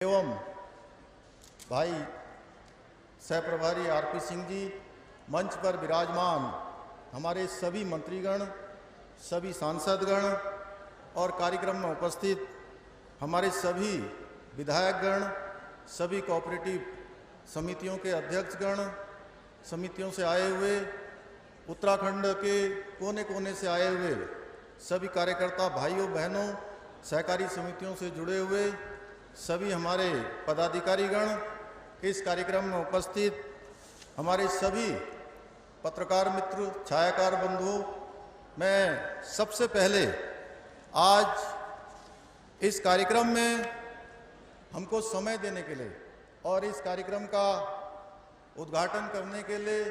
एवं भाई सह प्रभारी आरपी सिंह जी, मंच पर विराजमान हमारे सभी मंत्रीगण, सभी सांसदगण और कार्यक्रम में उपस्थित हमारे सभी विधायकगण, सभी कोऑपरेटिव समितियों के अध्यक्षगण, समितियों से आए हुए, उत्तराखंड के कोने कोने से आए हुए सभी कार्यकर्ता भाइयों बहनों, सहकारी समितियों से जुड़े हुए सभी हमारे पदाधिकारीगण, इस कार्यक्रम में उपस्थित हमारे सभी पत्रकार मित्र, छायाकार बंधुओं, मैं सबसे पहले आज इस कार्यक्रम में हमको समय देने के लिए और इस कार्यक्रम का उद्घाटन करने के लिए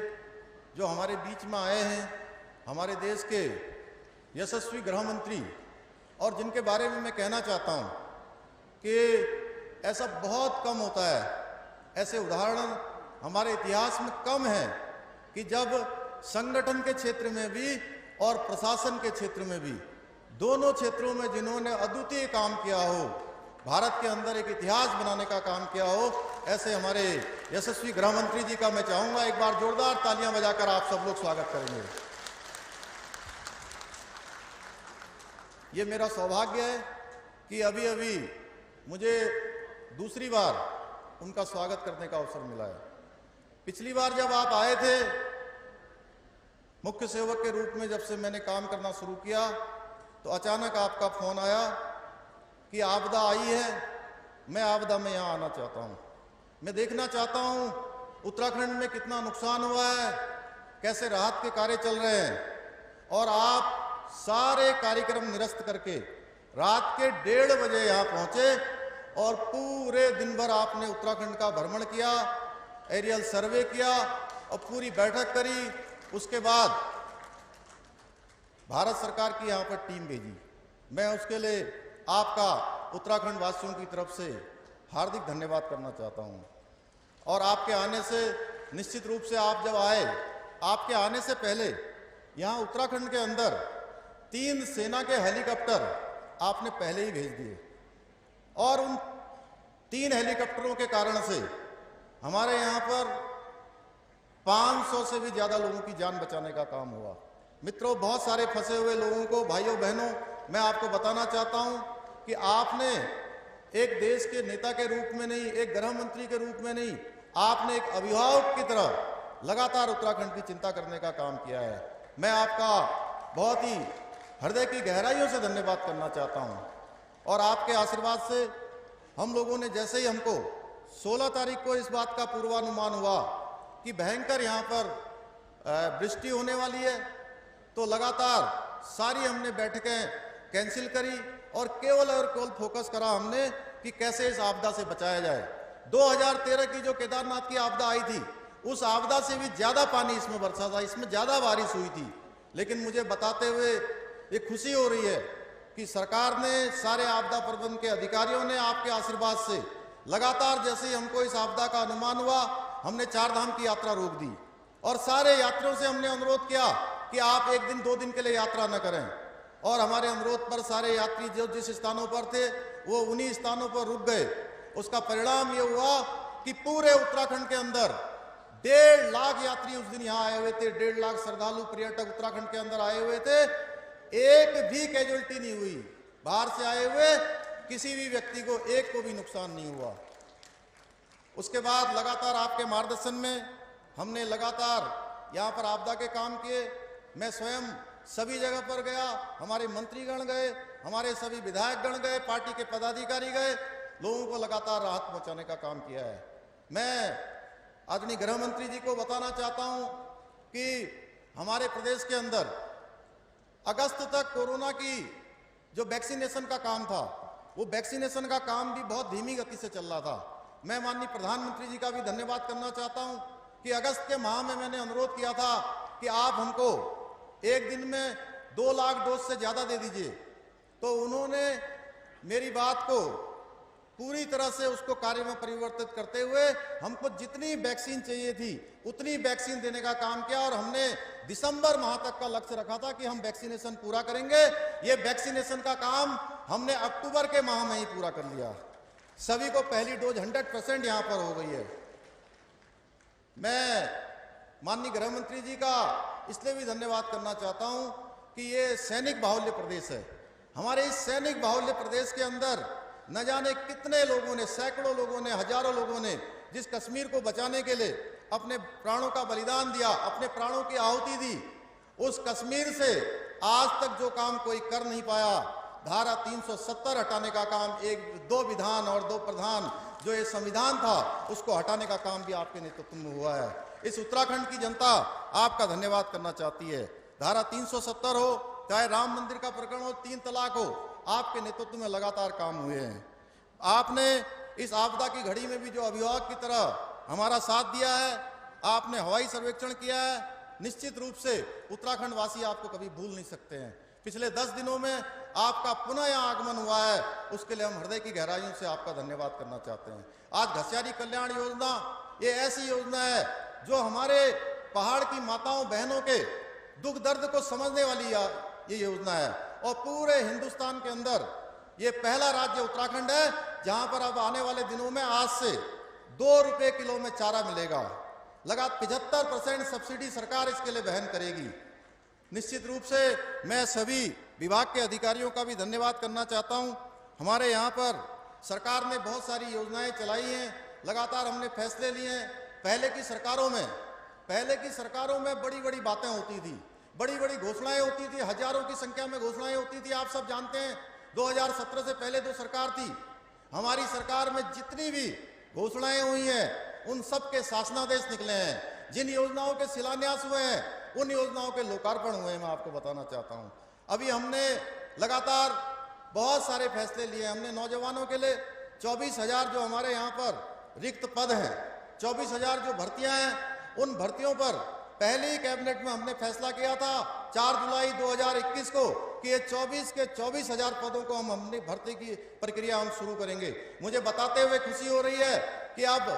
जो हमारे बीच में आए हैं, हमारे देश के यशस्वी गृह मंत्री, और जिनके बारे में मैं कहना चाहता हूं कि ऐसा बहुत कम होता है, ऐसे उदाहरण हमारे इतिहास में कम है कि जब संगठन के क्षेत्र में भी और प्रशासन के क्षेत्र में भी, दोनों क्षेत्रों में जिन्होंने अद्वितीय काम किया हो, भारत के अंदर एक इतिहास बनाने का काम किया हो, ऐसे हमारे यशस्वी गृह मंत्री जी का मैं चाहूंगा एक बार जोरदार तालियां बजाकर आप सब लोग स्वागत करेंगे। ये मेरा सौभाग्य है कि अभी अभी मुझे दूसरी बार उनका स्वागत करने का अवसर मिला है। पिछली बार जब आप आए थे मुख्य सेवक के रूप में, जब से मैंने काम करना शुरू किया, तो अचानक आपका फोन आया कि आपदा आई है, मैं आपदा में यहाँ आना चाहता हूँ, मैं देखना चाहता हूँ उत्तराखंड में कितना नुकसान हुआ है, कैसे राहत के कार्य चल रहे हैं। और आप सारे कार्यक्रम निरस्त करके रात के 1:30 बजे यहाँ पहुंचे और पूरे दिन भर आपने उत्तराखंड का भ्रमण किया, एरियल सर्वे किया और पूरी बैठक करी। उसके बाद भारत सरकार की यहाँ पर टीम भेजी। मैं उसके लिए आपका उत्तराखंड वासियों की तरफ से हार्दिक धन्यवाद करना चाहता हूँ। और आपके आने से निश्चित रूप से, आप जब आए, आपके आने से पहले यहाँ उत्तराखंड के अंदर 3 सेना के हेलीकॉप्टर आपने पहले ही भेज दिए, और उन 3 हेलीकॉप्टरों के कारण से हमारे यहाँ पर 500 से भी ज्यादा लोगों की जान बचाने का काम हुआ। मित्रों, बहुत सारे फंसे हुए लोगों को, भाइयों बहनों, मैं आपको बताना चाहता हूं कि आपने एक देश के नेता के रूप में नहीं, एक गृह मंत्री के रूप में नहीं, आपने एक अभिभावक की तरह लगातार उत्तराखंड की चिंता करने का काम किया है। मैं आपका बहुत ही हृदय की गहराइयों से धन्यवाद करना चाहता हूं। और आपके आशीर्वाद से हम लोगों ने, जैसे ही हमको 16 तारीख को इस बात का पूर्वानुमान हुआ कि भयंकर यहाँ पर वृष्टि होने वाली है, तो लगातार सारी हमने बैठकें कैंसिल करी और केवल फोकस करा हमने कि कैसे इस आपदा से बचाया जाए। 2013 की जो केदारनाथ की आपदा आई थी, उस आपदा से भी ज्यादा पानी इसमें बरसा था, इसमें ज्यादा बारिश हुई थी। लेकिन मुझे बताते हुए ये खुशी हो रही है कि सरकार ने, सारे आपदा प्रबंधन के अधिकारियों ने आपके आशीर्वाद से लगातार, जैसे ही हमको इस आपदा का अनुमान हुआ, हमने 4 धाम की यात्रा रोक दी और सारे यात्रियों से हमने अनुरोध किया कि आप 1 दिन 2 दिन के लिए यात्रा न करें। और हमारे अनुरोध पर सारे यात्री जो जिस स्थानों पर थे वो उन्हीं स्थानों पर रुक गए। उसका परिणाम ये हुआ कि पूरे उत्तराखंड के अंदर 1.5 लाख यात्री उस दिन यहाँ आए हुए थे, 1.5 लाख श्रद्धालु पर्यटक उत्तराखंड के अंदर आए हुए थे। एक भी कैजुअल्टी नहीं हुई, बाहर से आए हुए किसी भी व्यक्ति को एक को भी नुकसान नहीं हुआ। उसके बाद लगातार आपके मार्गदर्शन में हमने लगातार यहाँ पर आपदा के काम किए। मैं स्वयं सभी जगह पर गया, हमारे मंत्रीगण गए, हमारे सभी विधायकगण गए, पार्टी के पदाधिकारी गए, लोगों को लगातार राहत पहुंचाने का काम किया है। मैं आदरणीय गृह मंत्री जी को बताना चाहता हूं कि हमारे प्रदेश के अंदर अगस्त तक कोरोना की जो वैक्सीनेशन का काम था, वो वैक्सीनेशन का काम भी बहुत धीमी गति से चल रहा था। मैं माननीय प्रधानमंत्री जी का भी धन्यवाद करना चाहता हूं कि अगस्त के माह में मैंने अनुरोध किया था कि आप हमको एक दिन में 2 लाख डोज से ज्यादा दे दीजिए, तो उन्होंने मेरी बात को पूरी तरह से उसको कार्य में परिवर्तित करते हुए हमको जितनी वैक्सीन चाहिए थी उतनी वैक्सीन देने का काम किया। और हमने दिसंबर माह तक का लक्ष्य रखा था कि हम वैक्सीनेशन पूरा करेंगे। ये वैक्सीनेशन का काम हमने अक्टूबर के माह में ही पूरा कर लिया। सभी को पहली डोज 100% यहां पर हो गई है। मैं माननीय गृह मंत्री जी का इसलिए भी धन्यवाद करना चाहता हूं कि ये सैनिक बाहुल्य प्रदेश है। हमारे इस सैनिक बाहुल्य प्रदेश के अंदर न जाने कितने लोगों ने, सैकड़ों लोगों ने, हजारों लोगों ने जिस कश्मीर को बचाने के लिए अपने प्राणों का बलिदान दिया, अपने प्राणों की आहुति दी, उस कश्मीर से आज तक जो काम कोई कर नहीं पाया, धारा 370 हटाने का काम, 2 विधान और 2 प्रधान जो ये संविधान था उसको हटाने का काम भी आपके नेतृत्व में हुआ है। इस उत्तराखंड की जनता आपका धन्यवाद करना चाहती है। धारा 370 हो, चाहे राम मंदिर का प्रकरण हो, 3 तलाक हो, आपके नेतृत्व में लगातार काम हुए हैं। आपने इस आपदा की घड़ी में भी जो अभिभावक की तरह हमारा साथ दिया है, आपने हवाई सर्वेक्षण किया है, निश्चित रूप से उत्तराखंड वासी आपको कभी भूल नहीं सकते हैं। पिछले 10 दिनों में आपका पुनः यहाँ आगमन हुआ है, उसके लिए हम हृदय की गहराइयों से आपका धन्यवाद करना चाहते हैं। आज घसियारी कल्याण योजना ये ऐसी योजना है जो हमारे पहाड़ की माताओं बहनों के दुख दर्द को समझने वाली ये योजना है, और पूरे हिंदुस्तान के अंदर ये पहला राज्य उत्तराखंड है जहां पर अब आने वाले दिनों में आज से 2 रुपये किलो में चारा मिलेगा। लगातार 75% सब्सिडी सरकार इसके लिए वहन करेगी। निश्चित रूप से मैं सभी विभाग के अधिकारियों का भी धन्यवाद करना चाहता हूं। हमारे यहाँ पर सरकार ने बहुत सारी योजनाएं चलाई हैं, लगातार हमने फैसले लिए हैं। पहले की सरकारों में बड़ी बड़ी बातें होती थी, बड़ी बड़ी घोषणाएं होती थी, हजारों की संख्या में घोषणाएं होती थी। आप सब जानते हैं 2017 से पहले जो सरकार थी, हमारी सरकार में जितनी भी घोषणाएं हुई हैं उन सब के शासनादेश निकले हैं। जिन योजनाओं के शिलान्यास हुए हैं उन योजनाओं के लोकार्पण हुए हैं। मैं आपको बताना चाहता हूं, अभी हमने लगातार बहुत सारे फैसले लिए। हमने नौजवानों के लिए 24,000 जो हमारे यहाँ पर रिक्त पद हैं, 24,000 जो भर्तियां हैं, उन भर्तियों पर पहले ही कैबिनेट में हमने फैसला किया था 4 जुलाई 2021 को कि ये 24 के 24,000 पदों को हम अपनी भर्ती की प्रक्रिया हम शुरू करेंगे। मुझे बताते हुए खुशी हो रही है कि अब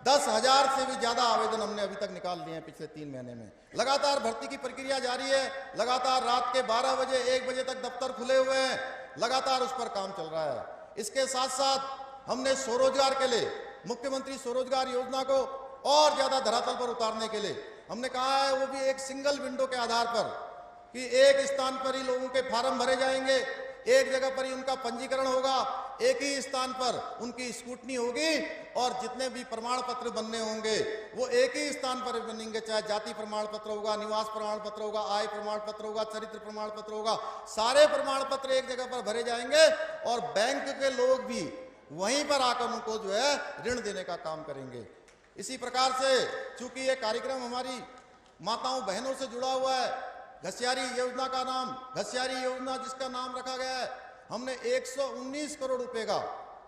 10,000 से भी ज्यादा आवेदन हमने अभी तक निकाल लिए हैं पिछले 3 महीने में। लगातार भर्ती की प्रक्रिया जारी है, लगातार रात के 12 बजे 1 बजे तक दफ्तर खुले हुए हैं, लगातार उस पर काम चल रहा है। इसके साथ साथ हमने स्वरोजगार के लिए मुख्यमंत्री स्वरोजगार योजना को और ज्यादा धरातल पर उतारने के लिए हमने कहा है, वो भी एक सिंगल विंडो के आधार पर कि एक स्थान पर ही लोगों के फार्म भरे जाएंगे, एक जगह पर ही उनका पंजीकरण होगा, एक ही स्थान पर उनकी स्क्रूटनी होगी और जितने भी प्रमाण पत्र बनने होंगे वो एक ही स्थान पर बनेंगे। चाहे जाति प्रमाण पत्र होगा, निवास प्रमाण पत्र होगा, आय प्रमाण पत्र होगा, चरित्र प्रमाण पत्र होगा, सारे प्रमाण पत्र एक जगह पर भरे जाएंगे और बैंक के लोग भी वहीं पर आकर उनको जो है ऋण देने का काम करेंगे। इसी प्रकार से चूंकि ये कार्यक्रम हमारी माताओं बहनों से जुड़ा हुआ है, घसियारी योजना का नाम, घसियारी योजना जिसका नाम रखा गया है, हमने 119 करोड़ रुपए का,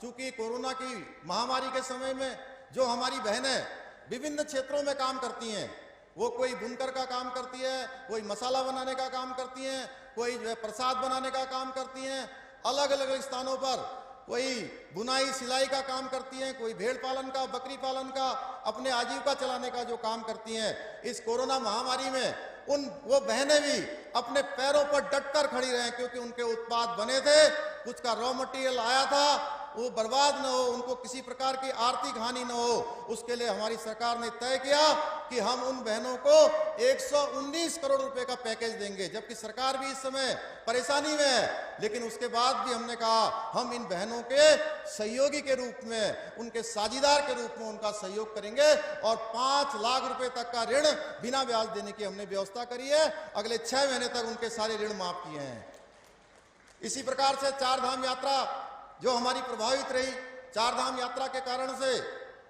चूंकि कोरोना की महामारी के समय में जो हमारी बहनें विभिन्न क्षेत्रों में काम करती हैं, वो कोई बुनकर का काम करती है, कोई मसाला बनाने का काम करती हैं, कोई जो है प्रसाद बनाने का काम करती हैं, अलग अलग स्थानों पर कोई बुनाई सिलाई का काम करती हैं, कोई भेड़ पालन का, बकरी पालन का, अपने आजीविका चलाने का जो काम करती हैं। इस कोरोना महामारी में वो बहनें भी अपने पैरों पर डटकर खड़ी रहे, क्योंकि उनके उत्पाद बने थे, कुछ का रॉ मटेरियल आया था, वो बर्बाद न हो, उनको किसी प्रकार की आर्थिक हानि न हो। उसके लिए हमारी सरकार ने तय किया कि हम उन बहनों को 119 करोड़ रुपए का पैकेज देंगे, जबकि सरकार भी इस समय परेशानी में है, लेकिन उसके बाद भी हमने कहा हम इन बहनों के सहयोगी के रूप में, उनके साझीदार के रूप में उनका सहयोग करेंगे और 5 लाख रुपए तक का ऋण बिना ब्याज देने की हमने व्यवस्था करी है। अगले 6 महीने तक उनके सारे ऋण माफ किए हैं। इसी प्रकार से 4 धाम यात्रा जो हमारी प्रभावित रही, 4 धाम यात्रा के कारण से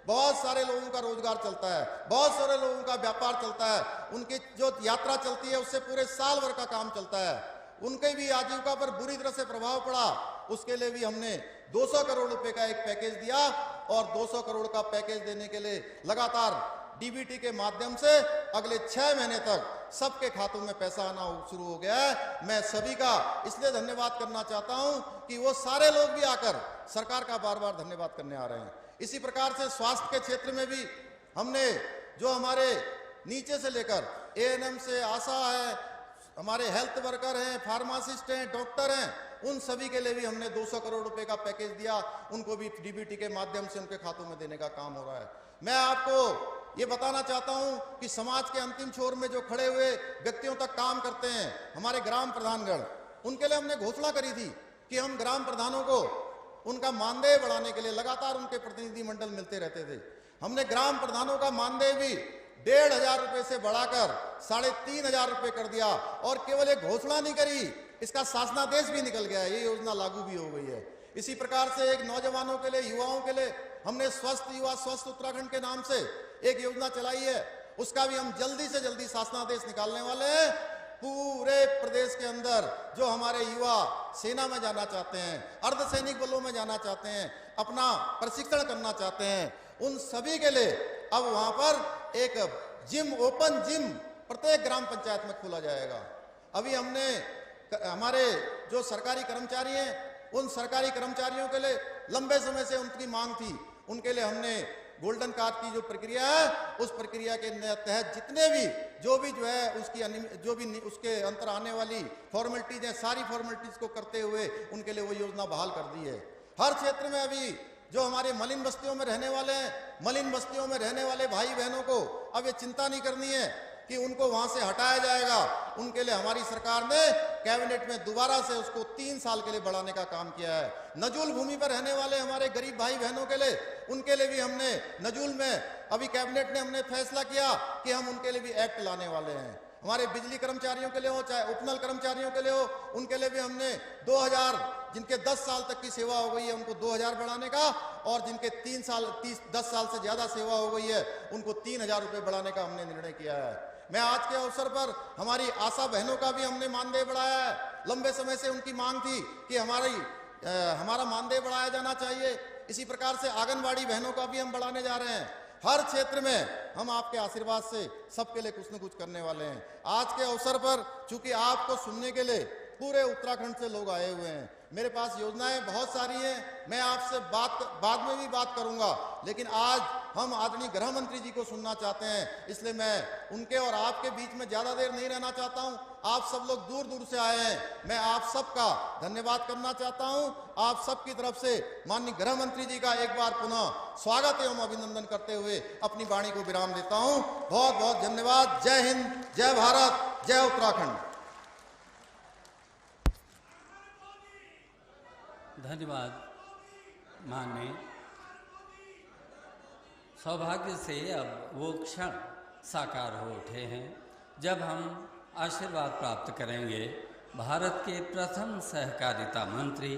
बहुत सारे लोगों का रोजगार चलता है, बहुत सारे लोगों का व्यापार चलता है, उनकी जो यात्रा चलती है उससे पूरे साल भर का काम चलता है, उनके भी आजीविका पर बुरी तरह से प्रभाव पड़ा। उसके लिए भी हमने 200 करोड़ रुपए का एक पैकेज दिया और 200 करोड़ का पैकेज देने के लिए लगातार डीबीटी के माध्यम से अगले 6 महीने तक सबके खातों में पैसा आना शुरू हो गया है। मैं सभी का इसलिए धन्यवाद करना चाहता हूं कि वो सारे लोग भी आकर सरकार का बार बार धन्यवाद करने आ रहे हैं। इसी प्रकार से स्वास्थ्य के क्षेत्र में भी हमने जो हमारे नीचे से लेकर एएनएम से आशा है, हमारे हेल्थ वर्कर हैं, फार्मासिस्ट हैं, डॉक्टर हैं, उन सभी के लिए भी हमने 200 करोड़ रुपए का पैकेज दिया, उनको भी डीबीटी के माध्यम से उनके खातों में देने का काम हो रहा है। मैं आपको ये बताना चाहता हूं कि समाज के अंतिम छोर में जो खड़े हुए व्यक्तियों तक काम करते हैं, हमारे ग्राम प्रधानगण, उनके लिए हमने घोषणा करी थी कि हम ग्राम प्रधानों को उनका मानदेय बढ़ाने के लिए लगातार उनके प्रतिनिधिमंडल मिलते रहते थे। हमने ग्राम प्रधानों का मानदेय भी 1,500 रुपए से बढ़ाकर 3,500 रुपए कर दिया, और केवल एक घोषणा नहीं करी, इसका शासनादेश भी निकल गया है, ये योजना लागू भी हो गई है। इसी प्रकार से एक नौजवानों के लिए, युवाओं के लिए हमने स्वस्थ युवा स्वस्थ उत्तराखंड के नाम से एक योजना चलाई है, उसका भी हम जल्दी से जल्दी शासनादेश निकालने वाले हैं। पूरे प्रदेश के अंदर जो हमारे युवा सेना में जाना चाहते हैं, अर्धसैनिक बलों में जाना चाहते हैं, अपना प्रशिक्षण करना चाहते हैं, उन सभी के लिए अब वहां पर एक जिम, ओपन जिम प्रत्येक ग्राम पंचायत में खोला जाएगा। अभी हमने हमारे जो सरकारी कर्मचारी हैं, उन सरकारी कर्मचारियों के लिए लंबे समय से उनकी मांग थी, उनके लिए हमने गोल्डन कार्ड की जो प्रक्रिया है, उस प्रक्रिया के तहत जितने भी जो है उसकी उसके अंतर आने वाली फॉर्मेलिटीज हैं, सारी फॉर्मेलिटीज को करते हुए उनके लिए वो योजना बहाल कर दी है। हर क्षेत्र में अभी जो हमारे मलिन बस्तियों में रहने वाले हैं, मलिन बस्तियों में रहने वाले भाई बहनों को अब ये चिंता नहीं करनी है कि उनको वहां से हटाया जाएगा। उनके लिए हमारी सरकार ने कैबिनेट में दोबारा से उसको 3 साल के लिए बढ़ाने का काम किया है। नजूल भूमि पर रहने वाले हमारे गरीब भाई बहनों के लिए, उनके लिए भी हमने नजूल में अभी कैबिनेट ने हमने फैसला किया कि हम उनके लिए भी एक्ट लाने वाले हैं। हमारे बिजली कर्मचारियों के लिए हो, चाहे उपनल कर्मचारियों के लिए हो, उनके लिए भी हमने 2000, जिनके 10 साल तक की सेवा हो गई है उनको 2000 बढ़ाने का, और जिनके 10 साल से ज्यादा सेवा हो गई है उनको 3000 रुपए बढ़ाने का हमने निर्णय किया है। मैं आज के अवसर पर हमारी आशा बहनों का भी हमने मानदेय बढ़ाया है। लंबे समय से उनकी मांग थी कि हमारा मानदेय बढ़ाया जाना चाहिए। इसी प्रकार से आंगनबाड़ी बहनों का भी हम बढ़ाने जा रहे हैं। हर क्षेत्र में हम आपके आशीर्वाद से सबके लिए कुछ न कुछ करने वाले हैं। आज के अवसर पर चूंकि आपको सुनने के लिए पूरे उत्तराखंड से लोग आए हुए हैं, मेरे पास योजनाएं बहुत सारी हैं, मैं आपसे बाद में भी बात करूंगा, लेकिन आज हम आदरणीय गृह मंत्री जी को सुनना चाहते हैं, इसलिए मैं उनके और आपके बीच में ज्यादा देर नहीं रहना चाहता हूं। आप सब लोग दूर दूर से आए हैं, मैं आप सबका धन्यवाद करना चाहता हूं। आप सबकी तरफ से माननीय गृह मंत्री जी का एक बार पुनः स्वागत एवं अभिनंदन करते हुए अपनी वाणी को विराम देता हूं। बहुत बहुत धन्यवाद। जय हिंद, जय भारत, जय उत्तराखंड। धन्यवाद माननीय। सौभाग्य से अब वो क्षण साकार हो उठे हैं जब हम आशीर्वाद प्राप्त करेंगे भारत के प्रथम सहकारिता मंत्री,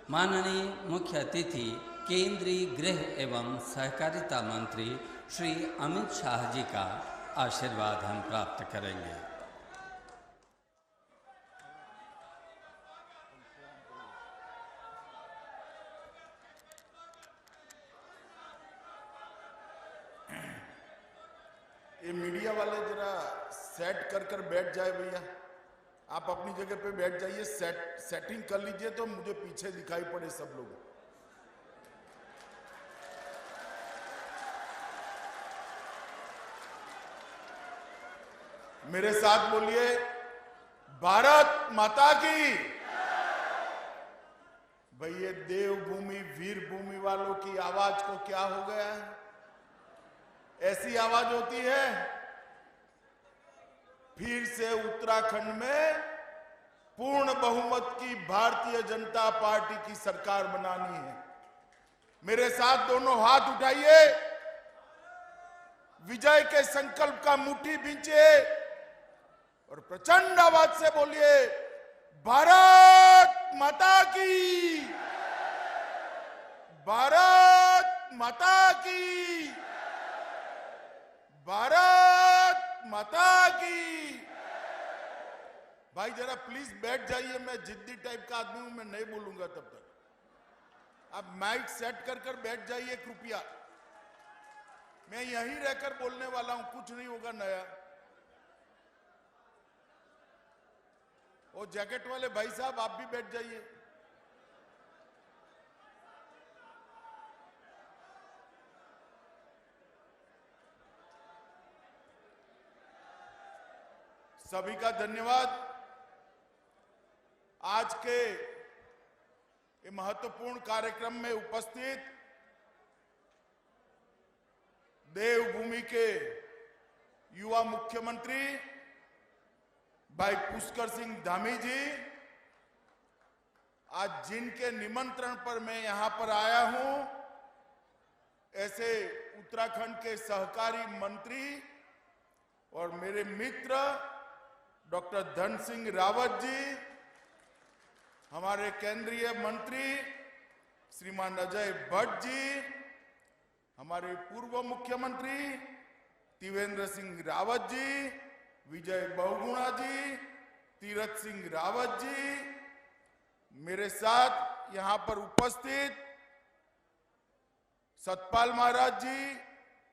माननीय मुख्य अतिथि केंद्रीय गृह एवं सहकारिता मंत्री श्री अमित शाह जी का आशीर्वाद हम प्राप्त करेंगे। ये मीडिया वाले जरा सेट कर बैठ जाए भैया, आप अपनी जगह पे बैठ जाइए, सेटिंग कर लीजिए तो मुझे पीछे दिखाई पड़े सब लोग। मेरे साथ बोलिए, भारत माता की। भैया देवभूमि वीर भूमि वालों की आवाज को क्या हो गया है? ऐसी आवाज होती है। फिर से उत्तराखंड में पूर्ण बहुमत की भारतीय जनता पार्टी की सरकार बनानी है। मेरे साथ दोनों हाथ उठाइए, विजय के संकल्प का मुट्ठी भींचे और प्रचंड आवाज से बोलिए, भारत माता की, भारत माता की, भारत माता की। भाई जरा प्लीज बैठ जाइए, मैं जिद्दी टाइप का आदमी हूं, मैं नहीं बोलूंगा तब तक। आप माइक सेट कर बैठ जाइए कृपया। मैं यहीं रहकर बोलने वाला हूं, कुछ नहीं होगा नया। वो जैकेट वाले भाई साहब आप भी बैठ जाइए। सभी का धन्यवाद। आज के ये महत्वपूर्ण कार्यक्रम में उपस्थित देवभूमि के युवा मुख्यमंत्री भाई पुष्कर सिंह धामी जी, आज जिनके निमंत्रण पर मैं यहां पर आया हूं, ऐसे उत्तराखंड के सहकारी मंत्री और मेरे मित्र डॉक्टर धन सिंह रावत जी, हमारे केंद्रीय मंत्री श्रीमान अजय भट्ट जी, हमारे पूर्व मुख्यमंत्री त्रिवेंद्र सिंह रावत जी, विजय बहुगुणा जी, तीरथ सिंह रावत जी, मेरे साथ यहां पर उपस्थित सतपाल महाराज जी,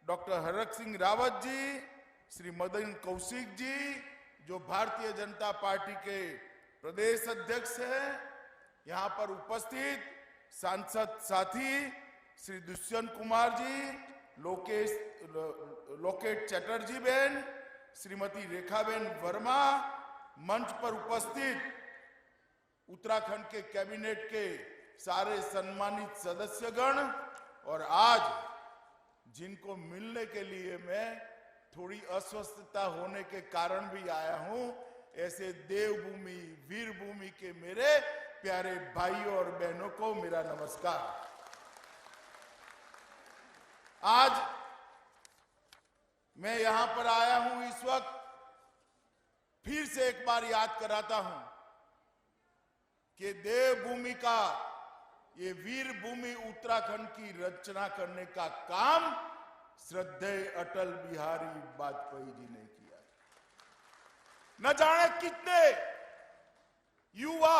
डॉक्टर हरक सिंह रावत जी, श्री मदन कौशिक जी, जो भारतीय जनता पार्टी के प्रदेश अध्यक्ष हैं, यहां पर उपस्थित सांसद साथी श्री दुष्यंत कुमार जी, लोकेट चटर्जी बहन, श्रीमती रेखाबेन वर्मा, मंच पर उपस्थित उत्तराखंड के कैबिनेट के सारे सम्मानित सदस्यगण, और आज जिनको मिलने के लिए मैं थोड़ी अस्वस्थता होने के कारण भी आया हूं, ऐसे देवभूमि वीरभूमि के मेरे प्यारे भाइयों और बहनों को मेरा नमस्कार। आज मैं यहां पर आया हूं, इस वक्त फिर से एक बार याद कराता हूं कि देवभूमि का, ये वीरभूमि उत्तराखंड की रचना करने का काम श्रद्धेय अटल बिहारी वाजपेयी जी ने किया। न जाने कितने युवा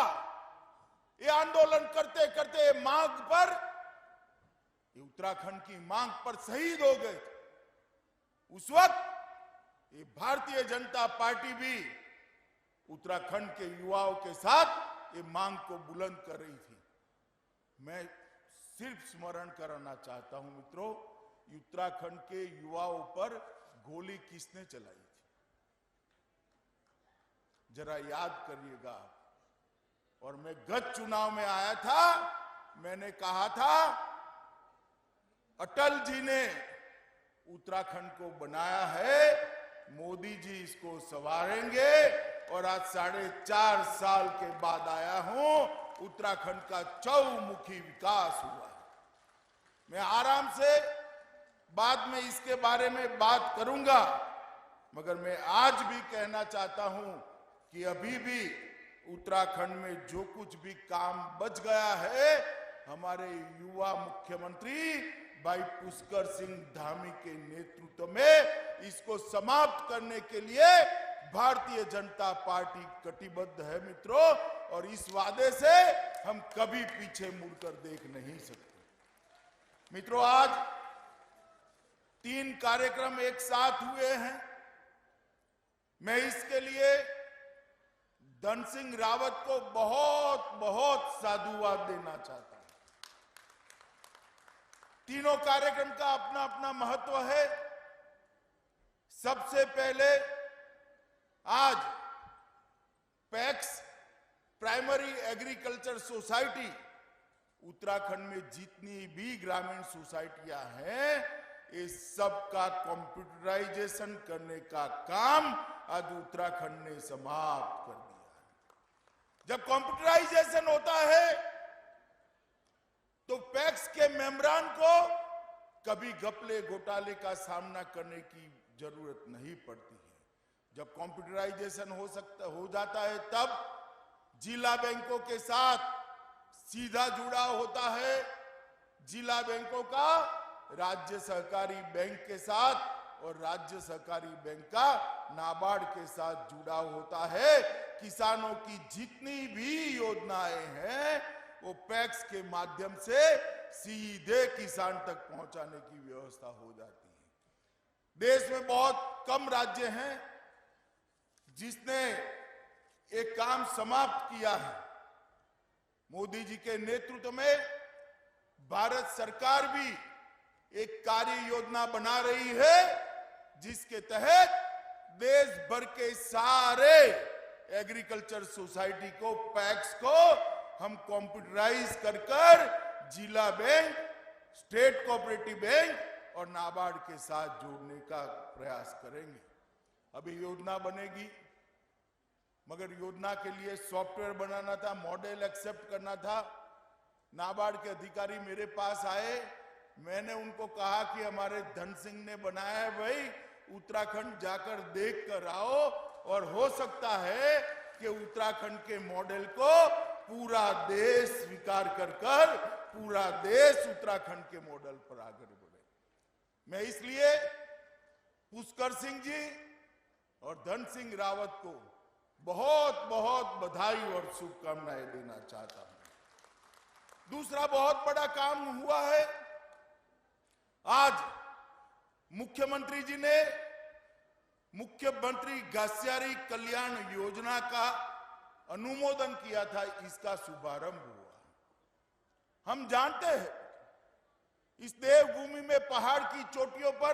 ये आंदोलन करते करते मांग पर, ये उत्तराखंड की मांग पर शहीद हो गए। उस वक्त ये भारतीय जनता पार्टी भी उत्तराखंड के युवाओं के साथ ये मांग को बुलंद कर रही थी। मैं सिर्फ स्मरण कराना चाहता हूं मित्रों, उत्तराखंड के युवाओं पर गोली किसने चलाई थी, जरा याद करिएगा। और मैं गत चुनाव में आया था, मैंने कहा था अटल जी ने उत्तराखंड को बनाया है, मोदी जी इसको संवारेंगे, और आज 4.5 साल के बाद आया हूं, उत्तराखंड का चौमुखी विकास हुआ है। मैं आराम से बाद में इसके बारे में बात करूंगा, मगर मैं आज भी कहना चाहता हूं कि अभी भी उत्तराखंड में जो कुछ भी काम बच गया है, हमारे युवा मुख्यमंत्री भाई पुष्कर सिंह धामी के नेतृत्व में इसको समाप्त करने के लिए भारतीय जनता पार्टी कटिबद्ध है मित्रों, और इस वादे से हम कभी पीछे मुड़कर देख नहीं सकते। मित्रों, आज 3 कार्यक्रम एक साथ हुए हैं। मैं इसके लिए धन सिंह रावत को बहुत बहुत साधुवाद देना चाहता हूं। तीनों कार्यक्रम का अपना अपना महत्व है। सबसे पहले आज PACS primary agriculture society, Uttarakhand में जितनी भी ग्रामीण सोसाइटियां हैं, इस सब का कंप्यूटराइजेशन करने का काम आज उत्तराखंड ने समाप्त कर दिया। जब कंप्यूटराइजेशन होता है तो पैक्स के मेंबरान को कभी घपले घोटाले का सामना करने की जरूरत नहीं पड़ती है। जब कंप्यूटराइजेशन हो जाता है, तब जिला बैंकों के साथ सीधा जुड़ा होता है। जिला बैंकों का राज्य सहकारी बैंक के साथ और राज्य सहकारी बैंक का नाबार्ड के साथ जुड़ा होता है। किसानों की जितनी भी योजनाएं हैं, वो पैक्स के माध्यम से सीधे किसान तक पहुंचाने की व्यवस्था हो जाती है। देश में बहुत कम राज्य हैं जिसने एक काम समाप्त किया है। मोदी जी के नेतृत्व में भारत सरकार भी एक कार्य योजना बना रही है, जिसके तहत देश भर के सारे एग्रीकल्चर सोसाइटी को, पैक्स को हम कंप्यूटराइज कर जिला बैंक, स्टेट कोऑपरेटिव बैंक और नाबार्ड के साथ जोड़ने का प्रयास करेंगे। अभी योजना बनेगी, मगर योजना के लिए सॉफ्टवेयर बनाना था, मॉडल एक्सेप्ट करना था। नाबार्ड के अधिकारी मेरे पास आए, मैंने उनको कहा कि हमारे धन सिंह ने बनाया है भाई, उत्तराखंड जाकर देख कर आओ, और हो सकता है कि उत्तराखंड के मॉडल को पूरा देश स्वीकार कर पूरा देश उत्तराखंड के मॉडल पर आगे बढ़े। मैं इसलिए पुष्कर सिंह जी और धन सिंह रावत को बहुत बहुत बधाई और शुभकामनाएं देना चाहता हूं। दूसरा बहुत बड़ा काम हुआ है, आज मुख्यमंत्री जी ने मुख्यमंत्री घासियारी कल्याण योजना का अनुमोदन किया था, इसका शुभारंभ हुआ। हम जानते हैं इस देवभूमि में पहाड़ की चोटियों पर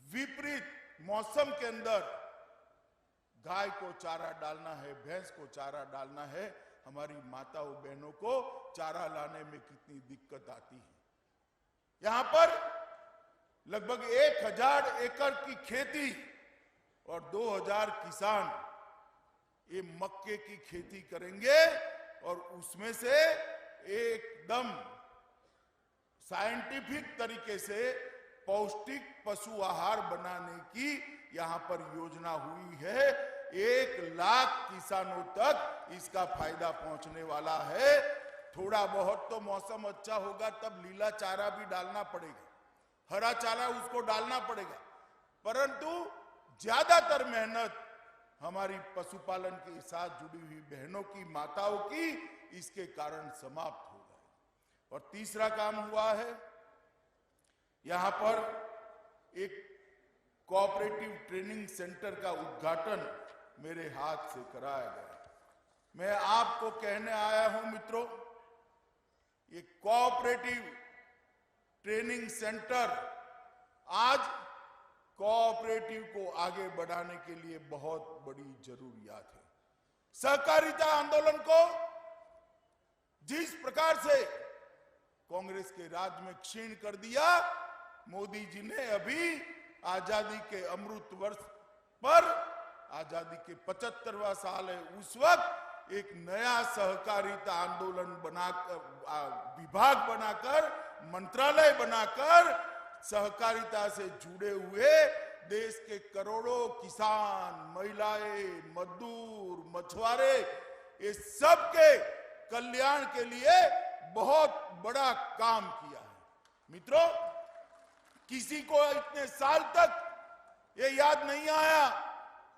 विपरीत मौसम के अंदर गाय को चारा डालना है, भैंस को चारा डालना है, हमारी माताओं बहनों को चारा लाने में कितनी दिक्कत आती है। यहां पर लगभग 1000 एकड़ की खेती और 2000 किसान ये मक्के की खेती करेंगे, और उसमें से एकदम साइंटिफिक तरीके से पौष्टिक पशु आहार बनाने की यहां पर योजना हुई है। 1 लाख किसानों तक इसका फायदा पहुंचने वाला है। थोड़ा बहुत तो मौसम अच्छा होगा तब लीला चारा भी डालना पड़ेगा, हरा चारा उसको डालना पड़ेगा, परंतु ज्यादातर मेहनत हमारी पशुपालन के साथ जुड़ी हुई बहनों की, माताओं की इसके कारण समाप्त होगा। और तीसरा काम हुआ है, यहां पर एक कोऑपरेटिव ट्रेनिंग सेंटर का उद्घाटन मेरे हाथ से कराया गया। मैं आपको कहने आया हूं मित्रों, ये कोऑपरेटिव ट्रेनिंग सेंटर आज कोऑपरेटिव को आगे बढ़ाने के लिए बहुत बड़ी जरूरियात है। सहकारिता आंदोलन को जिस प्रकार से कांग्रेस के राज में क्षीण कर दिया, मोदी जी ने अभी आजादी के अमृत वर्ष पर, आजादी के 75वां साल है, उस वक्त एक नया सहकारिता आंदोलन बनाकर, विभाग बनाकर, मंत्रालय बनाकर सहकारिता से जुड़े हुए देश के करोड़ों किसान, महिलाएं, मजदूर, मछुआरे, ये सब के कल्याण के लिए बहुत बड़ा काम किया है। मित्रों, किसी को इतने साल तक ये याद नहीं आया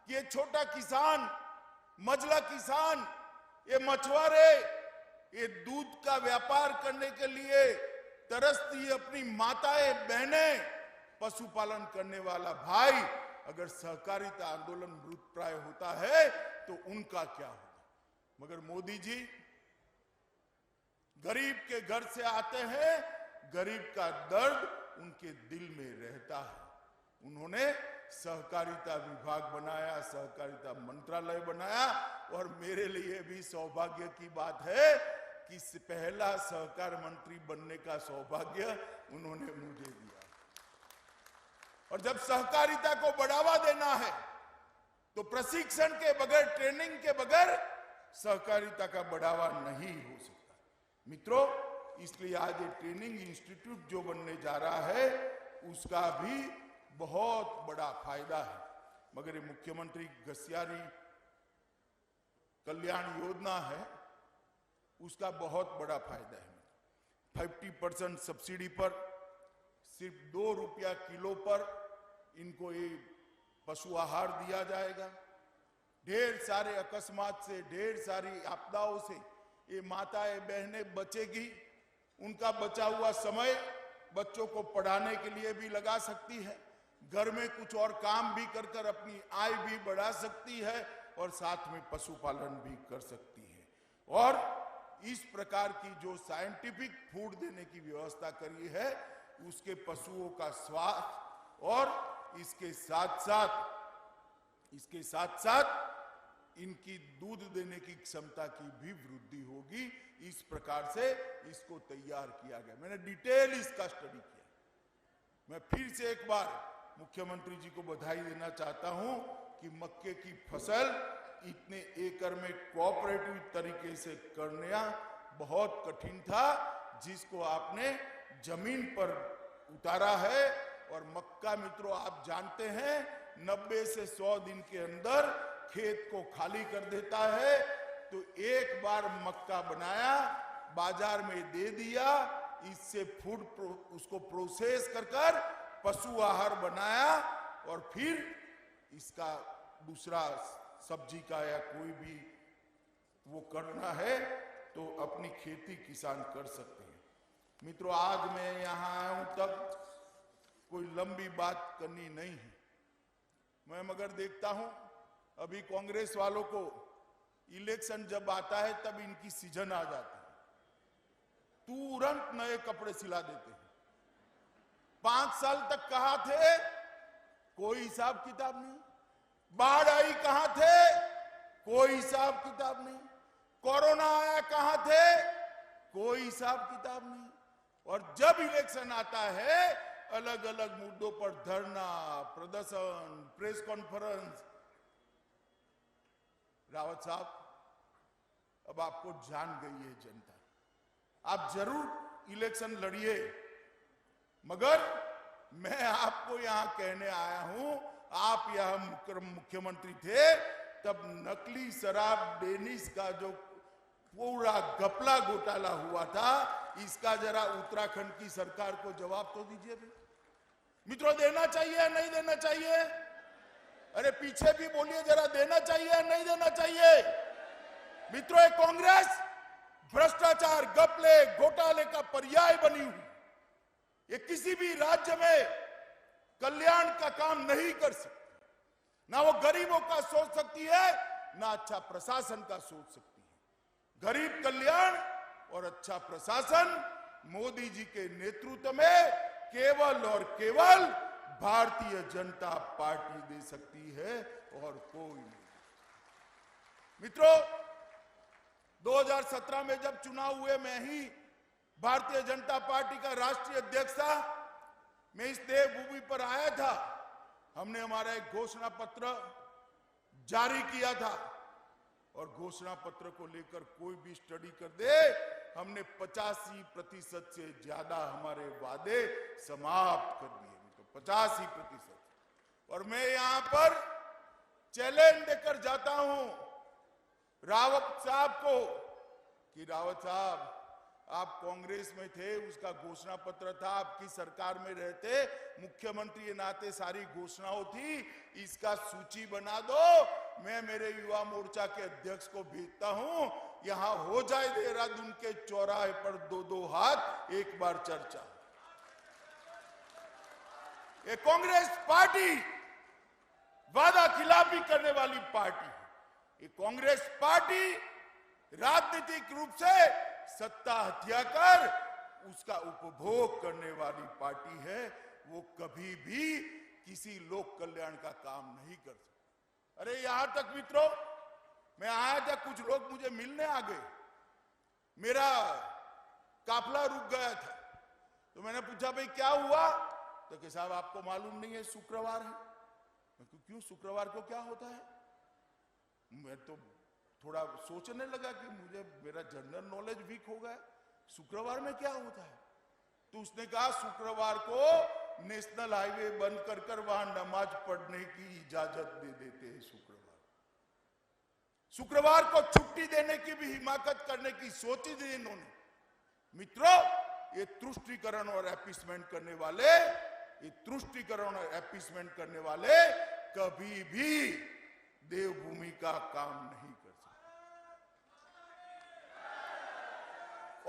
कि ये छोटा किसान, मझला किसान, ये मछुआरे, ये दूध का व्यापार करने के लिए तरसती अपनी माताएं, बहनें, पशुपालन करने वाला भाई अगर सहकारिता आंदोलन मृतप्राय होता है तो उनका क्या होगा। मगर मोदी जी गरीब के घर से आते हैं, गरीब का दर्द उनके दिल में रहता है। उन्होंने सहकारिता विभाग बनाया, सहकारिता मंत्रालय बनाया, और मेरे लिए भी सौभाग्य की बात है कि पहला सहकार मंत्री बनने का सौभाग्य उन्होंने मुझे दिया। और जब सहकारिता को बढ़ावा देना है तो प्रशिक्षण के बगैर, ट्रेनिंग के बगैर सहकारिता का बढ़ावा नहीं हो सकता। मित्रों, इसलिए आज ये ट्रेनिंग इंस्टीट्यूट जो बनने जा रहा है उसका भी बहुत बड़ा फायदा है। मगर ये मुख्यमंत्री घासियारी कल्याण योजना है, उसका बहुत बड़ा फायदा है। 50% सब्सिडी पर, सिर्फ 2 रुपया किलो पर इनको ये पशु आहार दिया जाएगा। ढेर सारे अकस्मात से, ढेर सारी आपदाओं से ये माताएं, बहनें बचेगी। उनका बचा हुआ समय बच्चों को पढ़ाने के लिए भी लगा सकती है, घर में कुछ और काम भी कर कर अपनी आय भी बढ़ा सकती है, और साथ में पशुपालन भी कर सकती है। और इस प्रकार की जो साइंटिफिक फूड देने की व्यवस्था करी है, उसके पशुओं का स्वास्थ्य और इसके साथ साथ इनकी दूध देने की क्षमता की भी वृद्धि होगी। इस प्रकार से इसको तैयार किया गया। मैंने डिटेल इसका स्टडी किया। मैं फिर से एक बार मुख्यमंत्री जी को बधाई देना चाहता हूं कि मक्के की फसल इतने एकड़ में कोऑपरेटिव तरीके से करना बहुत कठिन था, जिसको आपने जमीन पर उतारा है। और मक्का मित्रों, आप जानते हैं 90 से 100 दिन के अंदर खेत को खाली कर देता है। तो एक बार मक्का बनाया, बाजार में दे दिया, इससे उसको प्रोसेस कर पशु आहार बनाया, और फिर इसका दूसरा सब्जी का या कोई भी वो करना है तो अपनी खेती किसान कर सकते हैं। मित्रों, आज मैं यहां आया हूं तब कोई लंबी बात करनी नहीं है। मैं मगर देखता हूं अभी कांग्रेस वालों को इलेक्शन जब आता है तब इनकी सीजन आ जाती है, तुरंत नए कपड़े सिला देते हैं। 5 साल तक कहां थे, कोई हिसाब किताब नहीं। बाढ़ आई कहां थे, कोई हिसाब किताब नहीं। कोरोना आया कहां थे, कोई हिसाब किताब नहीं। और जब इलेक्शन आता है, अलग अलग मुद्दों पर धरना, प्रदर्शन, प्रेस कॉन्फ्रेंस। रावत साहब, अब आपको जान गई है जनता। आप जरूर इलेक्शन लड़िए, मगर मैं आपको यहां कहने आया हूं, आप यहां मुख्यमंत्री थे तब नकली शराब डेनिस का जो पूरा घपला घोटाला हुआ था, इसका जरा उत्तराखंड की सरकार को जवाब तो दीजिए मित्रों। देना चाहिए या नहीं देना चाहिए? अरे पीछे भी बोलिए जरा, देना चाहिए या नहीं देना चाहिए? मित्रों, ये कांग्रेस भ्रष्टाचार, घपले, घोटाले का पर्याय बनी हुई। ये किसी भी राज्य में कल्याण का काम नहीं कर सकती। ना वो गरीबों का सोच सकती है, ना अच्छा प्रशासन का सोच सकती है। गरीब कल्याण और अच्छा प्रशासन मोदी जी के नेतृत्व में केवल और केवल भारतीय जनता पार्टी दे सकती है, और कोई नहीं। मित्रों, 2017 में जब चुनाव हुए, मैं ही भारतीय जनता पार्टी का राष्ट्रीय अध्यक्ष था। मैं इस देवभूमि पर आया था। हमने हमारा एक घोषणा पत्र जारी किया था, और घोषणा पत्र को लेकर कोई भी स्टडी कर दे, हमने 85% से ज्यादा हमारे वादे समाप्त कर दिए। तो 85%। और मैं यहां पर चैलेंज देकर जाता हूं रावत साहब को कि रावत साहब, आप कांग्रेस में थे, उसका घोषणा पत्र था, आपकी सरकार में रहते, मुख्यमंत्री के नाते सारी घोषणाओं थी, इसका सूची बना दो। मैं मेरे युवा मोर्चा के अध्यक्ष को भेजता हूं, यहां हो जाए देहरादून के चौराहे पर 2-2 हाथ, एक बार चर्चा। ये कांग्रेस पार्टी वादा खिलाफी करने वाली पार्टी है। ये कांग्रेस पार्टी राजनीतिक रूप से सत्ता हत्या कर उसका उपभोग करने वाली पार्टी है। वो कभी भी किसी लोक कल्याण का काम नहीं कर सकती। अरे यहां तक मित्रों, मैं आया था, कुछ लोग मुझे मिलने आ गए, मेरा काफला रुक गया था, तो मैंने पूछा भाई क्या हुआ? तो कि साहब आपको मालूम नहीं है शुक्रवार है। क्यों, शुक्रवार को क्या होता है? मैं तो थोड़ा सोचने लगा कि मुझे मेरा जनरल नॉलेज वीक हो गया, शुक्रवार में क्या होता है? तो उसने कहा शुक्रवार को नेशनल हाईवे बंद कर वहां नमाज पढ़ने की इजाजत दे देते हैं। शुक्रवार को छुट्टी देने की भी हिमाकत करने की सोची थी इन्होंने। मित्रों, ये तुष्टीकरण और अपीसमेंट करने वाले, ये तुष्टीकरण और अपीसमेंट करने वाले कभी भी देवभूमि का काम नहीं कर सकते।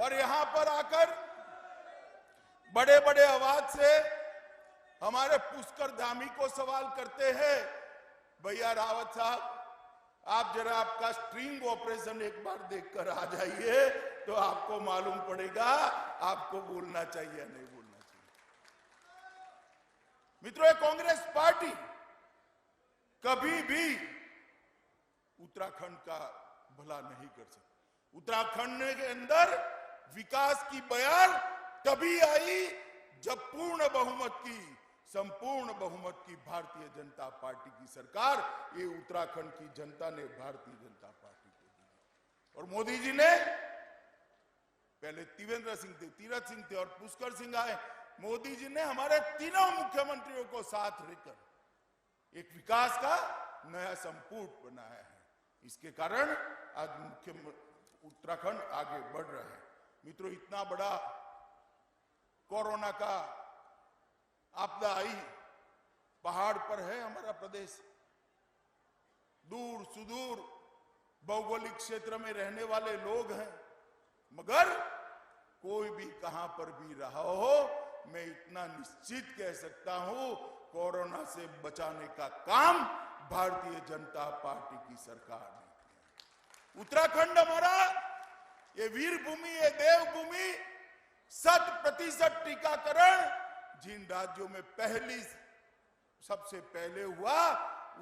और यहां पर आकर बड़े बड़े आवाज से हमारे पुष्कर धामी को सवाल करते हैं, भैया रावत साहब, आप जरा आपका स्ट्रिंग ऑपरेशन एक बार देखकर आ जाइए, तो आपको मालूम पड़ेगा आपको बोलना चाहिए या नहीं बोलना चाहिए। मित्रों, कांग्रेस पार्टी कभी भी उत्तराखंड का भला नहीं कर सकते। उत्तराखंड के अंदर विकास की बयार तभी आई जब संपूर्ण बहुमत की भारतीय जनता पार्टी की सरकार, ये उत्तराखंड की जनता ने भारतीय जनता पार्टी को दी। और मोदी जी ने, पहले त्रिवेंद्र सिंह थे, तीरथ सिंह थे और पुष्कर सिंह आए, मोदी जी ने हमारे तीनों मुख्यमंत्रियों को साथ लेकर एक विकास का नया संपुट बनाया है। इसके कारण आज उत्तराखंड आगे बढ़ रहा है। मित्रों, इतना बड़ा कोरोना का आपदा आई, पहाड़ पर है हमारा प्रदेश, दूर सुदूर भौगोलिक क्षेत्र में रहने वाले लोग हैं, मगर कोई भी कहां पर भी रहा हो, मैं इतना निश्चित कह सकता हूं, कोरोना से बचाने का काम भारतीय जनता पार्टी की सरकार ने किया। उत्तराखंड हमारा ये वीर भूमि, ये देवभूमि, 100% टीकाकरण जिन राज्यों में सबसे पहले हुआ,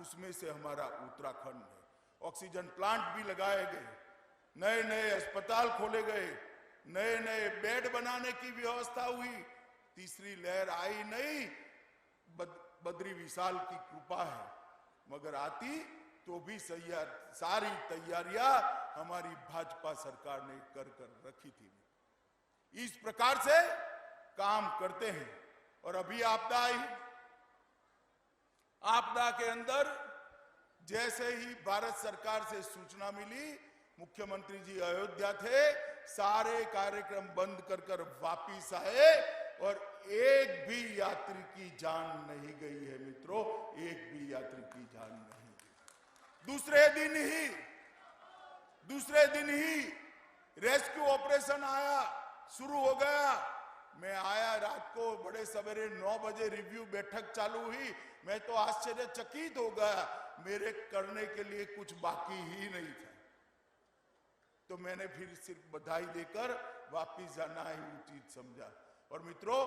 उसमें से हमारा उत्तराखंड है। ऑक्सीजन प्लांट भी लगाए गए, नए नए अस्पताल खोले गए, नए नए बेड बनाने की व्यवस्था हुई। तीसरी लहर आई नहीं, बद्री विशाल की कृपा है, मगर आती तो भी सारी तैयारियां हमारी भाजपा सरकार ने कर रखी थी। इस प्रकार से काम करते हैं। और अभी आपदा आई, आपदा के अंदर जैसे ही भारत सरकार से सूचना मिली, मुख्यमंत्री जी अयोध्या थे, सारे कार्यक्रम बंद कर वापिस आए और एक भी यात्री की जान नहीं गई है। मित्रों, एक भी यात्री की जान नहीं गई। दूसरे दिन ही रेस्क्यू ऑपरेशन आया, शुरू हो गया। मैं आया रात को, बड़े सवेरे 9 बजे रिव्यू बैठक चालू हुई। मैं तो आश्चर्यचकित हो गया, मेरे करने के लिए कुछ बाकी ही नहीं था। तो मैंने फिर सिर्फ बधाई देकर वापिस जाना ही उचित समझा। और मित्रों,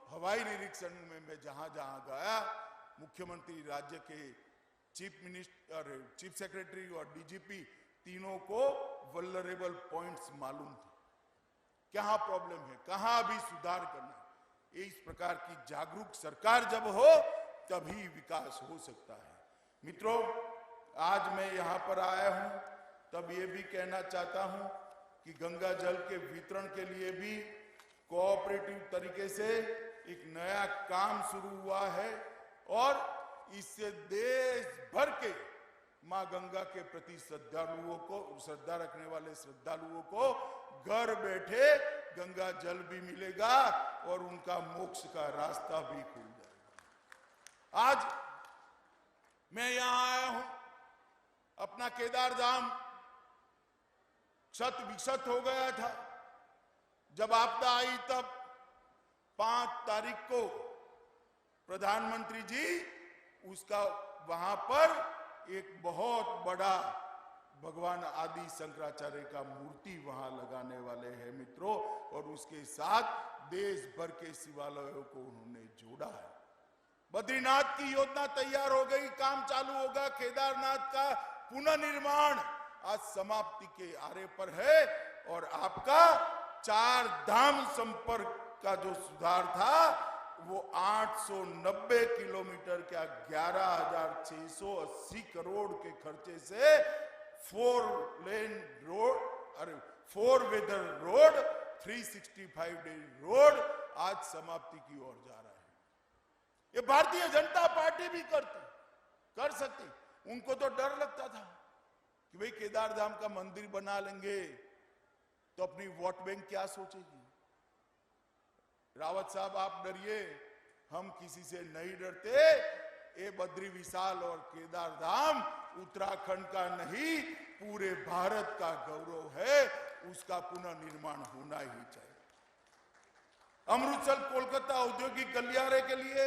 हवाई निरीक्षण में मैं जहां जहां गया, मुख्यमंत्री, राज्य के चीफ सेक्रेटरी और डीजीपी तीनों को वल्नरेबल पॉइंट्स मालूम थे, कहां प्रॉब्लम है, कहां अभी सुधार करना है। इस प्रकार की जागरूक सरकार जब हो, तभी विकास हो सकता है। मित्रों, आज मैं यहां पर आया हूं, तब ये भी कहना चाहता हूं कि गंगा जल के वितरण के लिए भी कोऑपरेटिव तरीके से एक नया काम शुरू हुआ है और इससे देश भर के मां गंगा के प्रति श्रद्धा रखने वाले श्रद्धालुओं को घर बैठे गंगा जल भी मिलेगा और उनका मोक्ष का रास्ता भी खुल जाएगा। आज मैं यहां आया हूं, अपना केदार धाम क्षत विक्षत हो गया था। जब आपदा आई तब 5 तारीख को प्रधानमंत्री जी उसका वहां पर एक बहुत बड़ा भगवान आदि शंकराचार्य का मूर्ति वहां लगाने वाले हैं मित्रों, और उसके साथ देश भर के शिवालयों को उन्होंने जोड़ा है। बद्रीनाथ की योजना तैयार हो गई, काम चालू होगा। केदारनाथ का पुनर्निर्माण आज समाप्ति के आरे पर है और आपका 4 धाम संपर्क का जो सुधार था वो 890 किलोमीटर का 11,680 करोड़ के खर्चे से 4 lane road, 4 weather road, 365 day road आज समाप्ति की ओर जा रहा है। ये भारतीय जनता पार्टी भी कर सकती। उनको तो डर लगता था कि भाई केदार धाम का मंदिर बना लेंगे तो अपनी वोट बैंक क्या सोचेगी। रावत साहब, आप डरिए, हम किसी से नहीं डरते। ये बद्री विशाल और केदार धाम उत्तराखंड का नहीं, पूरे भारत का गौरव है, उसका पुनर्निर्माण होना ही चाहिए। अमृतसर कोलकाता औद्योगिक गलियारे के लिए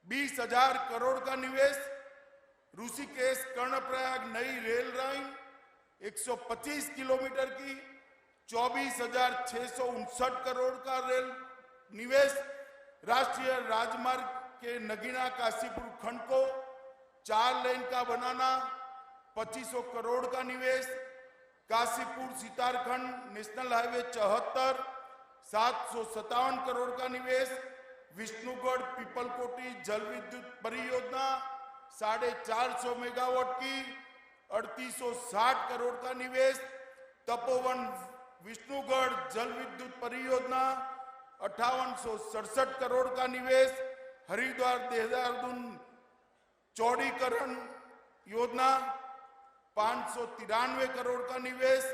20,000 करोड़ का निवेश, ऋषिकेश कर्णप्रयाग नई रेल लाइन 125 किलोमीटर की 24,659 करोड़ का रेल निवेश, राष्ट्रीय राजमार्ग के नगीना काशीपुर खंड को 4 लेन का बनाना, 2500 करोड़ का निवेश, काशीपुर सीतारखंड नेशनल हाईवे 74 757 करोड़ का निवेश, विष्णुगढ़ पीपलकोटी जल विद्युत परियोजना 450 मेगावाट की 3860 करोड़ का निवेश, तपोवन विष्णुगढ़ जल विद्युत परियोजना 5867 करोड़ का निवेश, हरिद्वार देहरादून चौड़ीकरण योजना 593 करोड़ का निवेश,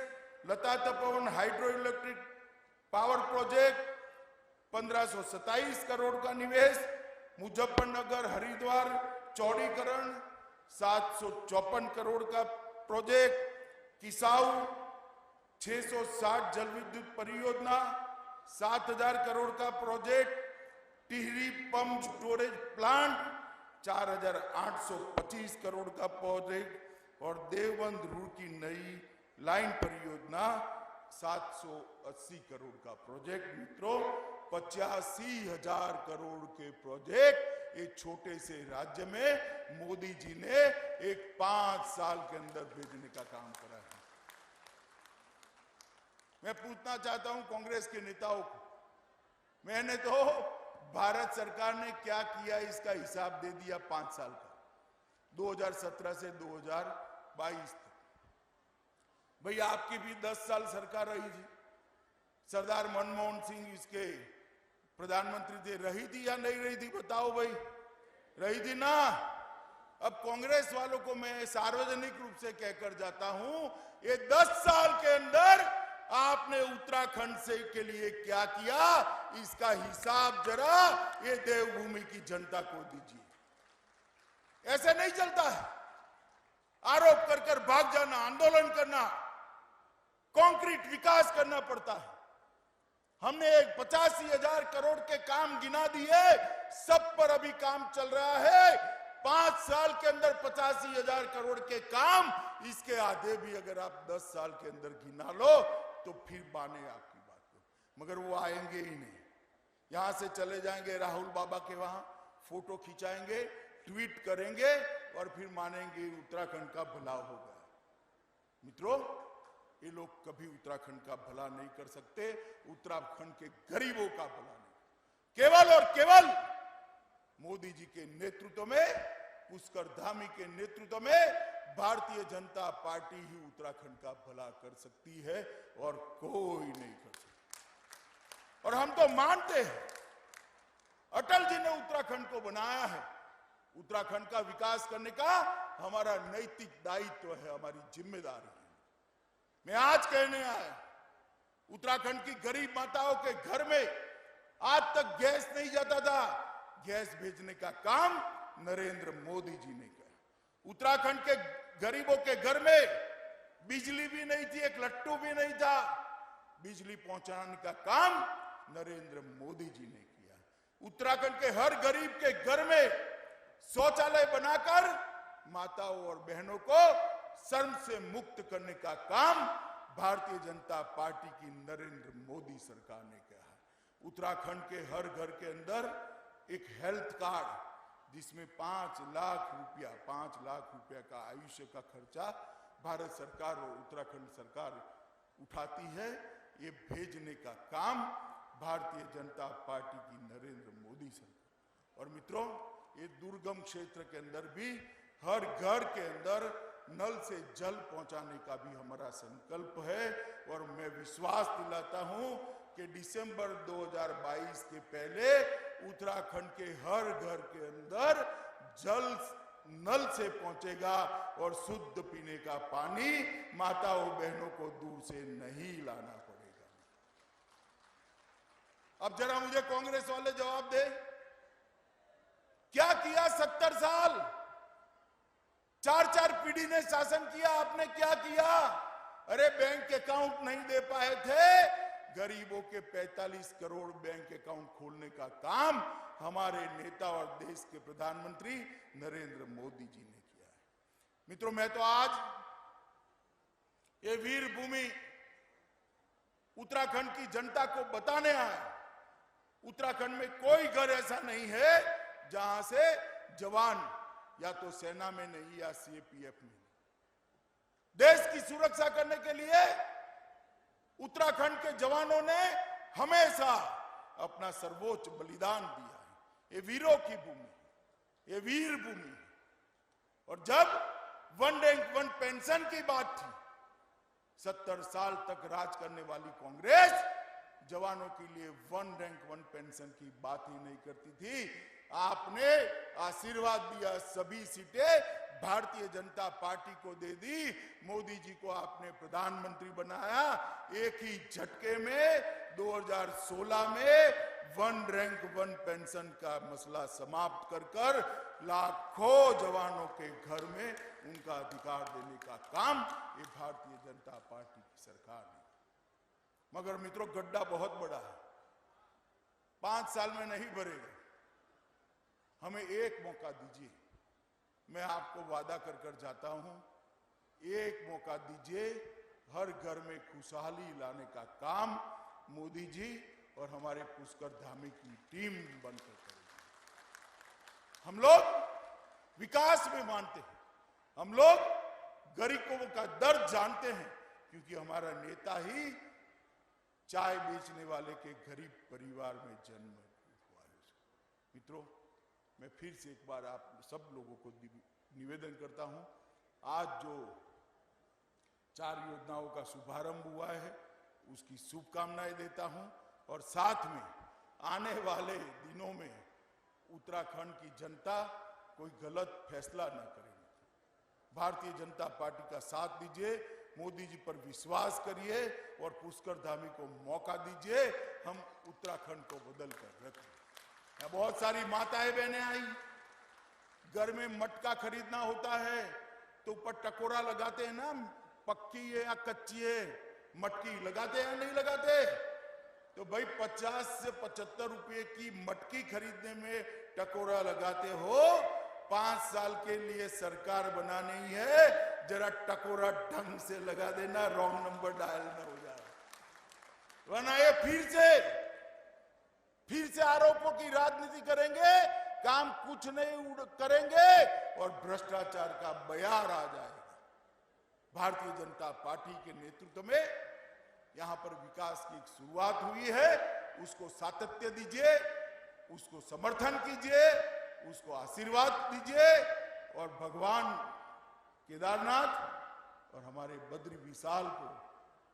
Lata Tapovan hydro electric power project 1527 crore का निवेश, मुजफ्फरनगर हरिद्वार चौड़ीकरण 754 करोड़ का प्रोजेक्ट, किसाऊ 660 जल विद्युत परियोजना 7000 करोड़ का project, Tehri pump storage plant 4825 crore का प्रोजेक्ट और देवबंद रुड़की नई लाइन परियोजना 780 करोड़ का प्रोजेक्ट। मित्रों, 85,000 करोड़ के प्रोजेक्ट एक छोटे से राज्य में मोदी जी ने एक 5 साल के अंदर भेजने का काम करा है। मैं पूछना चाहता हूं कांग्रेस के नेताओं को, मैंने तो भारत सरकार ने क्या किया इसका हिसाब दे दिया 5 साल का, 2017 से 2022 तक। भैया आपकी भी 10 साल सरकार रही थी, सरदार मनमोहन सिंह इसके प्रधानमंत्री थे, रही थी या नहीं रही थी बताओ भाई, रही थी ना। अब कांग्रेस वालों को मैं सार्वजनिक रूप से कहकर जाता हूं, ये 10 साल के अंदर आपने उत्तराखंड से के लिए क्या किया इसका हिसाब जरा ये देवभूमि की जनता को दीजिए। ऐसे नहीं चलता है, आरोप कर कर भाग जाना, आंदोलन करना, कंक्रीट विकास करना पड़ता है। हमने 85,000 करोड़ के काम गिना दिए, सब पर अभी काम चल रहा है। 5 साल के अंदर 85,000 करोड़ के काम, इसके आधे भी अगर आप 10 साल के अंदर गिना लो तो फिर माने आपकी बात को, मगर वो आएंगे ही नहीं। यहां से चले जाएंगे राहुल बाबा के वहां, फोटो खिंचाएंगे, ट्वीट करेंगे और फिर मानेंगे उत्तराखंड का भला होगा। मित्रों, ये लोग कभी उत्तराखंड का भला नहीं कर सकते, उत्तराखंड के गरीबों का भला नहीं। केवल और केवल मोदी जी के नेतृत्व में, पुष्कर धामी के नेतृत्व में भारतीय जनता पार्टी ही उत्तराखंड का भला कर सकती है और कोई नहीं कर सकता। और हम तो मानते हैं अटल जी ने उत्तराखंड को बनाया है, उत्तराखंड का विकास करने का हमारा नैतिक दायित्व है, हमारी जिम्मेदारी है। मैं आज कहने आया, उत्तराखंड की गरीब माताओं के घर में आज तक गैस नहीं जाता था, गैस भेजने का काम नरेंद्र मोदी जी ने किया। उत्तराखंड के गरीबों के घर में बिजली भी नहीं थी, एक लट्टू भी नहीं था, बिजली पहुंचाने का काम नरेंद्र मोदी जी ने किया। उत्तराखंड के हर गरीब के घर में शौचालय बनाकर माताओं और बहनों को शर्म से मुक्त करने का काम भारतीय जनता पार्टी की नरेंद्र मोदी सरकार ने किया है। उत्तराखंड के हर घर के अंदर एक हेल्थ कार्ड जिसमें 5 लाख रुपया का आयुष्य का खर्चा भारत सरकार और उत्तराखंड सरकार उठाती है, ये भेजने का काम भारतीय जनता पार्टी की नरेंद्र मोदी सरकार। और मित्रों, ये दुर्गम क्षेत्र के अंदर भी हर घर के अंदर नल से जल पहुंचाने का भी हमारा संकल्प है। और मैं विश्वास दिलाता हूं कि दिसंबर 2022 के पहले उत्तराखंड के हर घर के अंदर जल नल से पहुंचेगा और शुद्ध पीने का पानी माताओं बहनों को दूर से नहीं लाना पड़ेगा। अब जरा मुझे कांग्रेस वाले जवाब दे, क्या किया 70 साल? 4 पीढ़ी ने शासन किया, आपने क्या किया? अरे बैंक अकाउंट नहीं दे पाए थे, गरीबों के 45 करोड़ बैंक अकाउंट खोलने का काम हमारे नेता और देश के प्रधानमंत्री नरेंद्र मोदी जी ने किया है। मित्रों, मैं तो आज ये वीर भूमि उत्तराखंड की जनता को बताने आया, उत्तराखंड में कोई घर ऐसा नहीं है जहां से जवान या तो सेना में नहीं या सीएपीएफ में, देश की सुरक्षा करने के लिए उत्तराखंड के जवानों ने हमेशा अपना सर्वोच्च बलिदान दिया है। ये वीरों की भूमि, ये वीर भूमि है। और जब वन रैंक वन पेंशन की बात थी, 70 साल तक राज करने वाली कांग्रेस जवानों के लिए वन रैंक वन पेंशन की बात ही नहीं करती थी। आपने आशीर्वाद दिया, सभी सीटें भारतीय जनता पार्टी को दे दी, मोदी जी को आपने प्रधानमंत्री बनाया। एक ही झटके में 2016 में वन रैंक वन पेंशन का मसला समाप्त कर लाखों जवानों के घर में उनका अधिकार देने का काम ये भारतीय जनता पार्टी की सरकार ने। मगर मित्रों, गड्ढा बहुत बड़ा है, 5 साल में नहीं भरेगा। हमें एक मौका दीजिए, मैं आपको वादा कर जाता हूं, एक मौका दीजिए, हर घर में खुशहाली लाने का काम मोदी जी और हमारे पुष्कर धामी की टीम बनकर करेगी। हम लोग विकास में मानते हैं, हम लोग गरीबों का दर्द जानते हैं, क्योंकि हमारा नेता ही चाय बेचने वाले के गरीब परिवार में जन्म हुआ है। मित्रों, मैं फिर से एक बार आप सब लोगों को निवेदन करता हूं, आज जो 4 योजनाओं का शुभारंभ हुआ है उसकी शुभकामनाएं देता हूं, और साथ में आने वाले दिनों में उत्तराखंड की जनता कोई गलत फैसला न करेगी। भारतीय जनता पार्टी का साथ दीजिए, मोदी जी पर विश्वास करिए और पुष्कर धामी को मौका दीजिए, हम उत्तराखंड को बदल कर रखें। बहुत सारी माताएं बहनें आई, घर में मटका खरीदना होता है तो ऊपर टकोरा लगाते हैं ना, पक्की है या कच्ची है, मटकी लगाते हैं नहीं लगाते? तो भाई 50 से 75 रुपए की मटकी खरीदने में टकोरा लगाते हो, 5 साल के लिए सरकार बनानी है, जरा टकोरा ढंग से लगा देना, रॉन्ग नंबर डायल ना हो जाए, वरना ये फिर से आरोपों की राजनीति करेंगे, काम कुछ नहीं करेंगे और भ्रष्टाचार का बयार आ जाएगा। भारतीय जनता पार्टी के नेतृत्व में यहां पर विकास की एक शुरुआत हुई है, उसको सातत्य दीजिए, उसको समर्थन कीजिए, उसको आशीर्वाद दीजिए, और भगवान केदारनाथ और हमारे बद्री विशाल को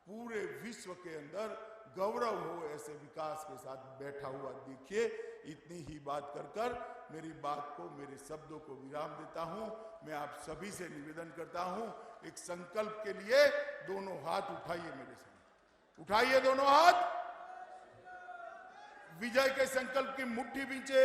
पूरे विश्व के अंदर गौरव हो ऐसे विकास के साथ बैठा हुआ देखिए। इतनी ही बात कर मेरी बात को, मेरे शब्दों को विराम देता हूं। मैं आप सभी से निवेदन करता हूं, एक संकल्प के लिए दोनों हाथ उठाइए, मेरे साथ उठाइए दोनों हाथ, विजय के संकल्प की मुट्ठी बींचे।